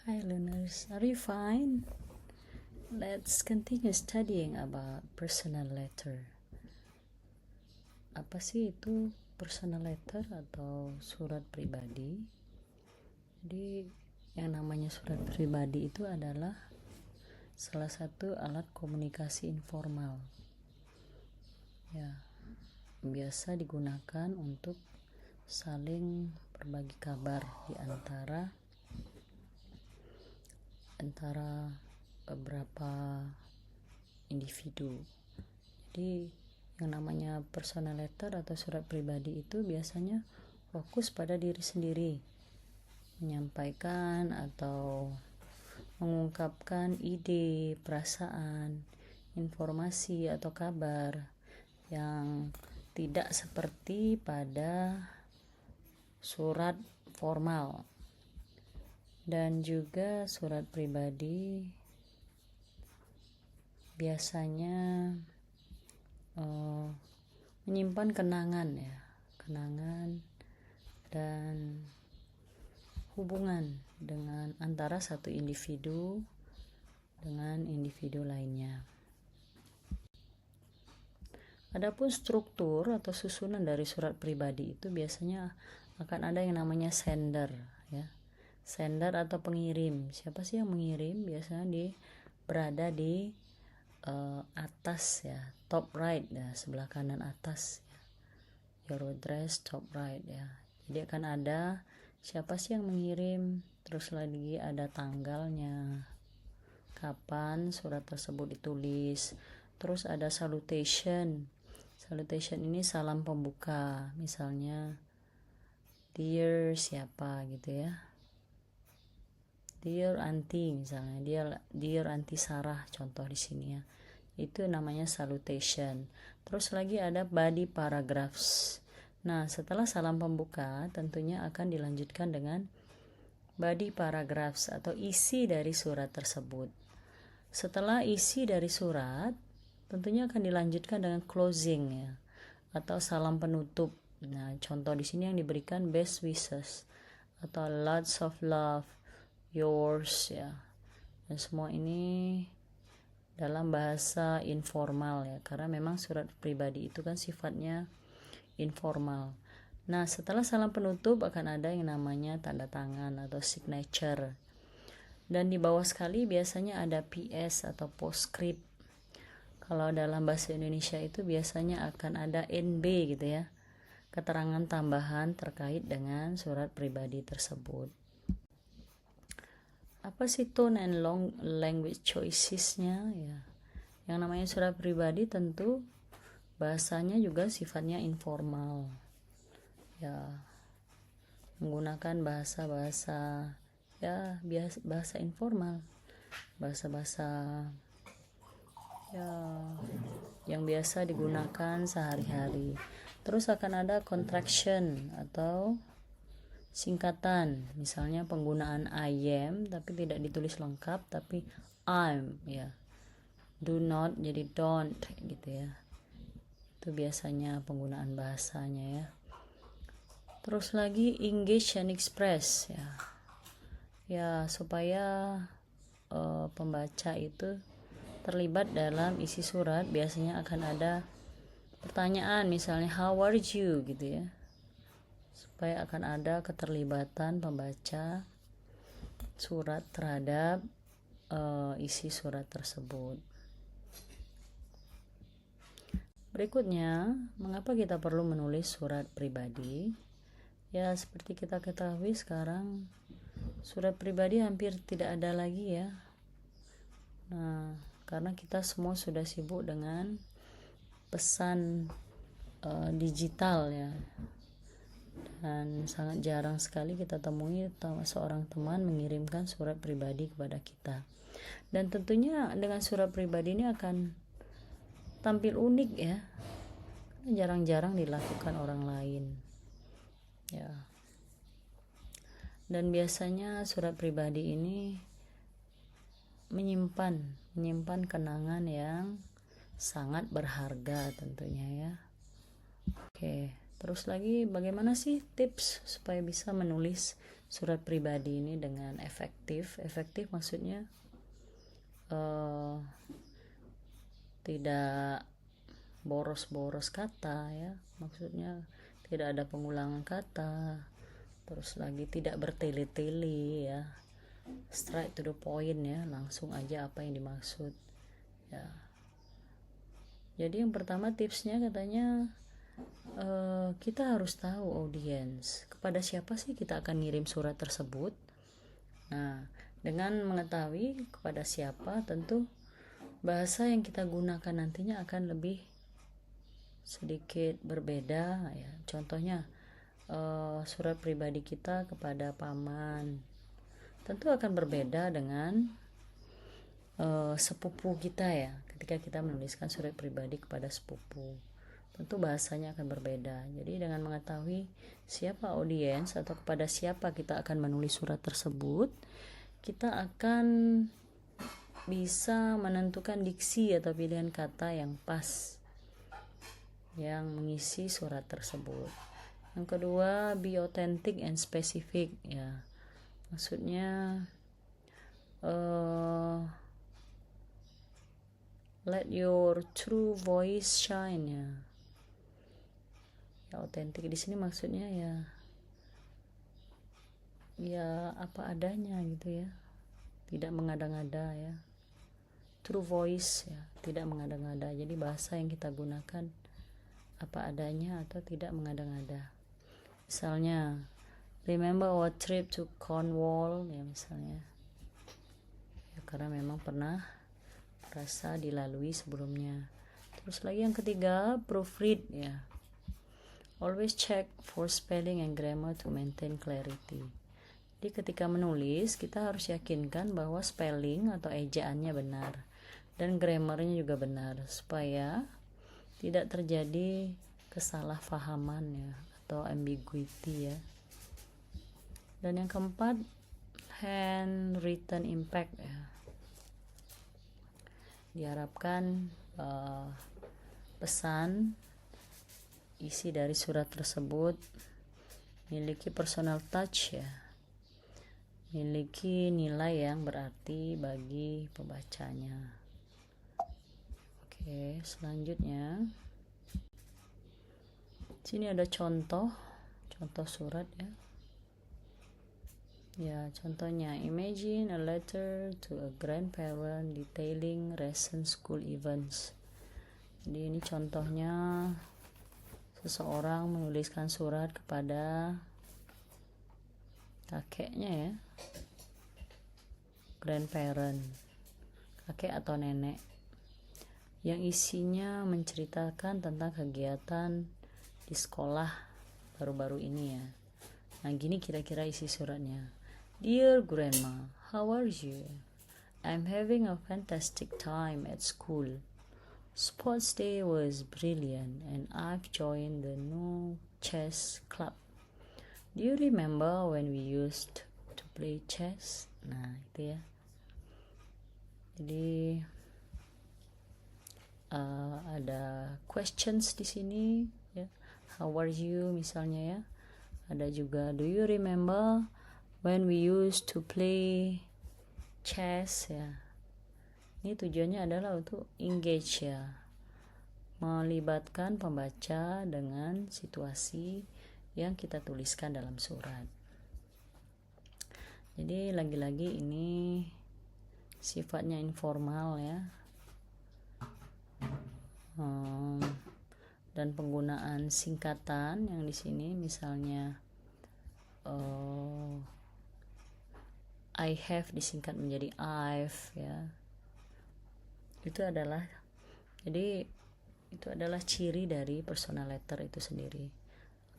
Hi learners, are you fine? Let's continue studying about personal letter. Apa sih itu personal letter atau surat pribadi? Jadi yang namanya surat pribadi itu adalah salah satu alat komunikasi informal. Ya, biasa digunakan untuk saling berbagi kabar di antara beberapa individu. Jadi yang namanya personal letter atau surat pribadi itu biasanya fokus pada diri sendiri, menyampaikan atau mengungkapkan ide, perasaan, informasi atau kabar yang tidak seperti pada surat formal. Dan juga surat pribadi biasanya menyimpan kenangan dan hubungan dengan antara satu individu dengan individu lainnya. Adapun struktur atau susunan dari surat pribadi itu biasanya akan ada yang namanya sender, ya. Sender atau pengirim. Siapa sih yang mengirim? Biasanya berada di atas, ya, top right, ya, sebelah kanan atas, ya. Your address top right, ya. Jadi akan ada siapa sih yang mengirim, terus lagi ada tanggalnya, kapan surat tersebut ditulis, terus ada salutation. Salutation ini salam pembuka, misalnya dear siapa gitu, ya. Dear Auntie misalnya, dear Auntie Sarah contoh di sini, ya. Itu namanya salutation. Terus lagi ada body paragraphs. Nah, setelah salam pembuka tentunya akan dilanjutkan dengan body paragraphs atau isi dari surat tersebut. Setelah isi dari surat tentunya akan dilanjutkan dengan closing, ya, atau salam penutup. Nah, contoh di sini yang diberikan best wishes atau lots of love, yours, ya. Dan semua ini dalam bahasa informal, ya, karena memang surat pribadi itu kan sifatnya informal. Nah, setelah salam penutup akan ada yang namanya tanda tangan atau signature. Dan di bawah sekali biasanya ada PS atau postscript. Kalau dalam bahasa Indonesia itu biasanya akan ada NB gitu, ya. Keterangan tambahan terkait dengan surat pribadi tersebut. Apa sih tone and long language choices-nya, ya? Yang namanya surat pribadi tentu bahasanya juga sifatnya informal, ya, menggunakan bahasa-bahasa, ya, bahasa informal, bahasa-bahasa, ya, yang biasa digunakan sehari-hari. Terus akan ada contraction atau singkatan, misalnya penggunaan I am tapi tidak ditulis lengkap, tapi I'm, ya. Do not jadi don't gitu, ya. Itu biasanya penggunaan bahasanya, ya. Terus lagi engage and express, ya. Ya, supaya pembaca itu terlibat dalam isi surat biasanya akan ada pertanyaan, misalnya how are you gitu, ya. Supaya akan ada keterlibatan pembaca surat terhadap isi surat tersebut. Berikutnya, mengapa kita perlu menulis surat pribadi? Ya, seperti kita ketahui sekarang surat pribadi hampir tidak ada lagi, ya. Nah, karena kita semua sudah sibuk dengan pesan digital, ya. Dan sangat jarang sekali kita temui seorang teman mengirimkan surat pribadi kepada kita. Dan tentunya dengan surat pribadi ini akan tampil unik, ya. Jarang-jarang dilakukan orang lain, ya. Dan biasanya surat pribadi ini menyimpan kenangan yang sangat berharga tentunya, ya. Oke. Terus lagi, bagaimana sih tips supaya bisa menulis surat pribadi ini dengan efektif? Efektif maksudnya tidak boros-boros kata ya, maksudnya tidak ada pengulangan kata. Terus lagi tidak bertele-tele ya, straight to the point ya, langsung aja apa yang dimaksud ya. Jadi yang pertama tipsnya katanya kita harus tahu audiens, kepada siapa sih kita akan ngirim surat tersebut. Nah, dengan mengetahui kepada siapa, tentu bahasa yang kita gunakan nantinya akan lebih sedikit berbeda ya. Contohnya surat pribadi kita kepada paman tentu akan berbeda dengan sepupu kita ya. Ketika kita menuliskan surat pribadi kepada sepupu, tentu bahasanya akan berbeda. Jadi dengan mengetahui siapa audiens atau kepada siapa kita akan menulis surat tersebut, kita akan bisa menentukan diksi atau pilihan kata yang pas yang mengisi surat tersebut. Yang kedua, be authentic and specific ya. Maksudnya let your true voice shine ya. Ya, authentic di sini maksudnya ya apa adanya gitu ya. Tidak mengada-ngada ya. True voice ya, tidak mengada-ngada. Jadi bahasa yang kita gunakan apa adanya atau tidak mengada-ngada. Misalnya, remember our trip to Cornwall ya misalnya. Ya, karena memang pernah rasa dilalui sebelumnya. Terus lagi yang ketiga, proofread ya. Always check for spelling and grammar to maintain clarity. Jadi ketika menulis, kita harus yakinkan bahwa spelling atau ejaannya benar dan grammarnya juga benar supaya tidak terjadi kesalahpahaman ya atau ambiguity ya. Dan yang keempat, handwritten impact ya. Diharapkan pesan isi dari surat tersebut memiliki personal touch ya, memiliki nilai yang berarti bagi pembacanya. Oke, selanjutnya sini ada contoh surat ya. Ya, contohnya, imagine a letter to a grandparent detailing recent school events. Jadi ini contohnya seseorang menuliskan surat kepada kakeknya ya, grandparent, kakek atau nenek, yang isinya menceritakan tentang kegiatan di sekolah baru-baru ini ya. Nah, gini kira-kira isi suratnya. Dear Grandma, how are you? I'm having a fantastic time at school. Sports day was brilliant and I've joined the new chess club. Do you remember when we used to play chess? Nah, itu ya. Jadi ada questions di sini ya. How are you misalnya ya. Ada juga do you remember when we used to play chess ya. Ini tujuannya adalah untuk engage ya, melibatkan pembaca dengan situasi yang kita tuliskan dalam surat. Jadi lagi-lagi ini sifatnya informal ya, dan penggunaan singkatan yang di sini misalnya I have disingkat menjadi I've ya. Itu adalah ciri dari personal letter itu sendiri.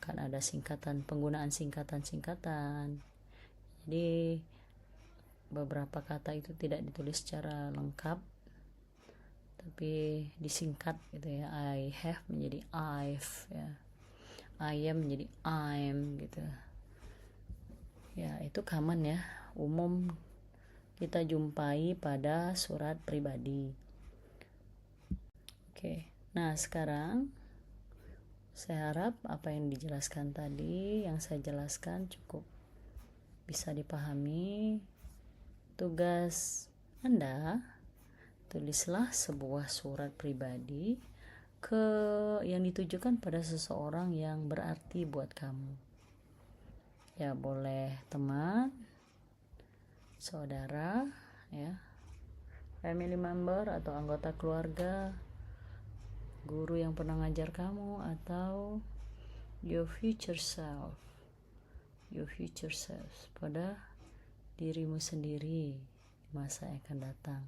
Akan ada singkatan, penggunaan singkatan-singkatan. Jadi beberapa kata itu tidak ditulis secara lengkap, tapi disingkat gitu ya. I have menjadi I've ya. I am menjadi I'm gitu. Ya, itu common ya, umum kita jumpai pada surat pribadi. Oke, nah sekarang Saya harap apa yang dijelaskan tadi, yang saya jelaskan cukup bisa dipahami. Tugas Anda, tulislah sebuah surat pribadi yang ditujukan pada seseorang yang berarti buat kamu. Ya, boleh teman, saudara, ya, family member atau anggota keluarga, guru yang pernah ngajar kamu, atau your future self pada dirimu sendiri di masa yang akan datang.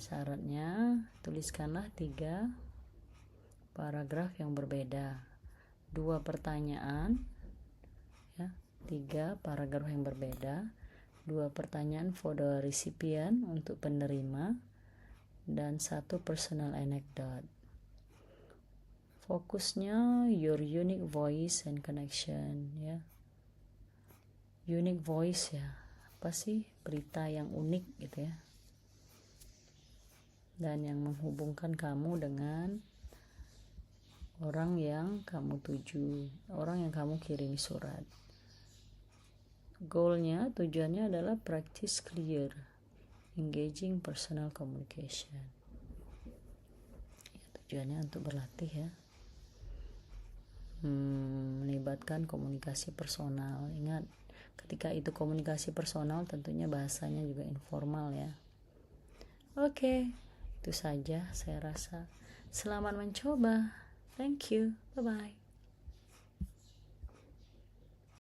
Syaratnya, tuliskanlah 3 paragraf yang berbeda, 2 pertanyaan, ya, 3 paragraf yang berbeda, 2 pertanyaan for the recipient untuk penerima, dan 1 personal anecdote. Fokusnya your unique voice and connection, ya. Unique voice, ya, apa sih berita yang unik gitu ya, dan yang menghubungkan kamu dengan orang yang kamu tuju, orang yang kamu kirimi surat. Goalnya, tujuannya adalah practice clear, engaging personal communication. Ya, tujuannya untuk berlatih, ya, melibatkan komunikasi personal. Ingat, ketika itu komunikasi personal, tentunya bahasanya juga informal, ya. Oke, itu saja saya rasa. Selamat mencoba. Thank you. Bye-bye.